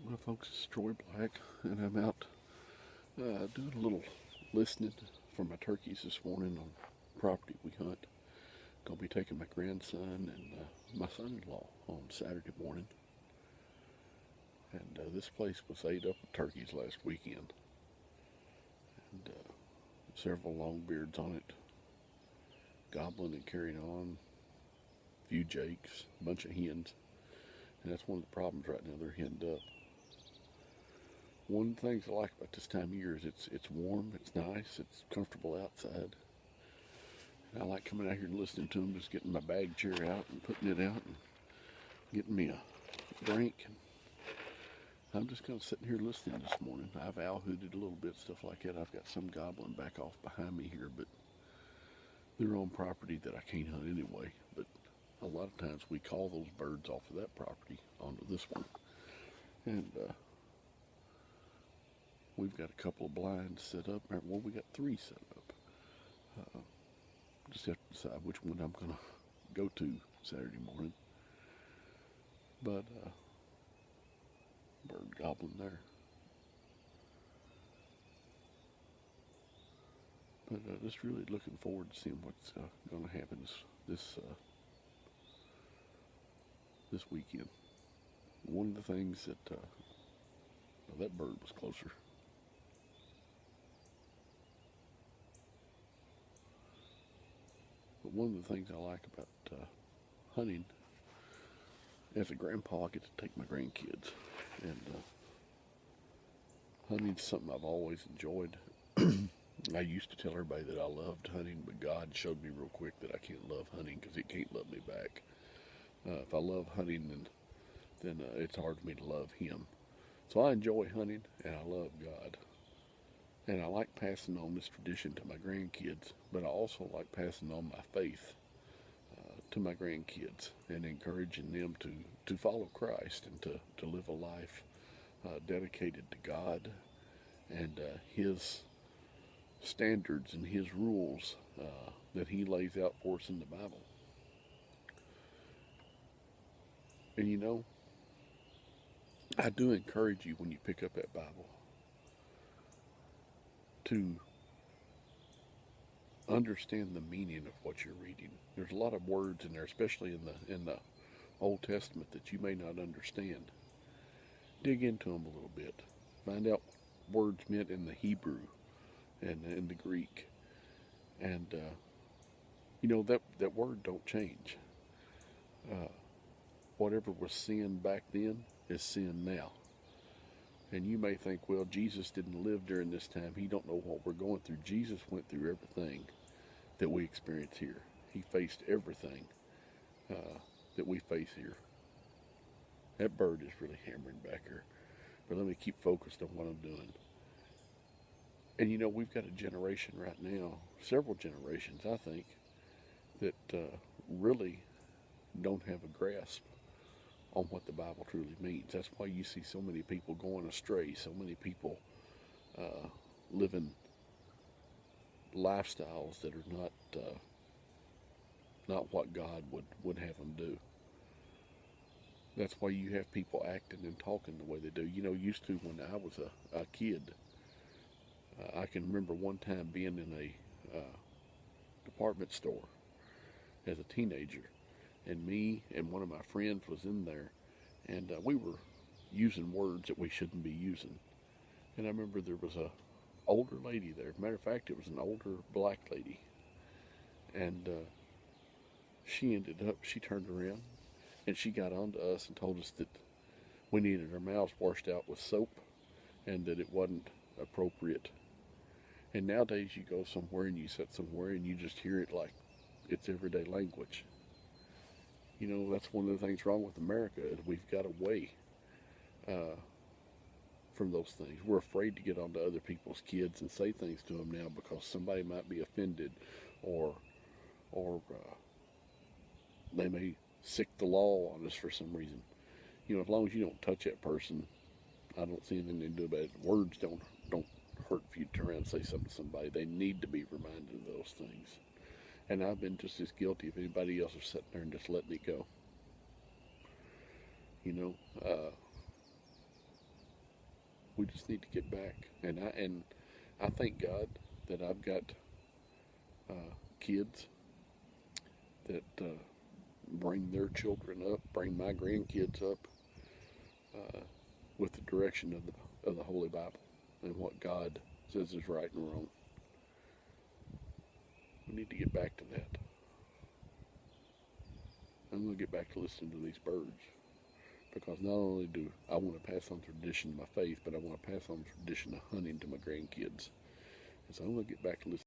Well, folks, it's Troy Black, and I'm out doing a little listening for my turkeys this morning on property we hunt. Gonna be taking my grandson and my son-in-law on Saturday morning, and this place was ate up with turkeys last weekend, and several longbeards on it, gobbling and carrying on. A few jakes, a bunch of hens, and that's one of the problems right now. They're henned up. One of the things I like about this time of year is it's warm, it's nice, it's comfortable outside. And I like coming out here and listening to them, just getting my bag chair out and putting it out and getting me a drink. And I'm just kind of sitting here listening this morning. I've owl hooted a little bit, stuff like that. I've got some gobbling back off behind me here, but they're on property that I can't hunt anyway. But a lot of times we call those birds off of that property onto this one. And we've got a couple of blinds set up. Well, we got three set up. Uh, just have to decide which one I'm going to go to Saturday morning. But bird gobbling there. But just really looking forward to seeing what's going to happen this weekend. One of the things that well, that bird was closer. But one of the things I like about hunting, as a grandpa, I get to take my grandkids, and hunting's something I've always enjoyed. I used to tell everybody that I loved hunting, but God showed me real quick that I can't love hunting because it can't love me back. If I love hunting, then it's hard for me to love Him. So I enjoy hunting, and I love God. And I like passing on this tradition to my grandkids, but I also like passing on my faith to my grandkids and encouraging them to follow Christ and to live a life dedicated to God and His standards and His rules that He lays out for us in the Bible. And you know, I do encourage you when you pick up that Bible to understand the meaning of what you're reading. There's a lot of words in there, especially in the Old Testament, that you may not understand. Dig into them a little bit. Find out what words meant in the Hebrew and in the Greek. And you know that word don't change. Uh, Whatever was sin back then is sin now. And you may think, well, Jesus didn't live during this time. He don't know what we're going through. Jesus went through everything that we experience here. He faced everything that we face here. That bird is really hammering back here. But let me keep focused on what I'm doing. And you know, we've got a generation right now, several generations, I think, that really don't have a grasp on what the Bible truly means. That's why you see so many people going astray, so many people living lifestyles that are not what God would have them do. That's why you have people acting and talking the way they do. You know, used to when I was a kid, I can remember one time being in a department store as a teenager, and me and one of my friends was in there, and we were using words that we shouldn't be using. And I remember there was a older lady there. Matter of fact, it was an older black lady, and she turned around and she got on to us and told us that we needed our mouths washed out with soap and that it wasn't appropriate. And nowadays you go somewhere and you sit somewhere and you just hear it like it's everyday language. You know, that's one of the things wrong with America is we've got away from those things. We're afraid to get onto other people's kids and say things to them now because somebody might be offended, or they may sick the law on us for some reason. You know, as long as you don't touch that person, I don't see anything to do about it. Words don't hurt if you turn around and say something to somebody. They need to be reminded of those things. And I've been just as guilty if anybody else is sitting there and just letting it go. You know, We just need to get back. And I thank God that I've got kids that bring their children up, bring my grandkids up with the direction of the Holy Bible and what God says is right and wrong. We need to get back to that. I'm going to get back to listening to these birds because not only do I want to pass on tradition of my faith, but I want to pass on tradition of hunting to my grandkids. And so I'm going to get back to listening.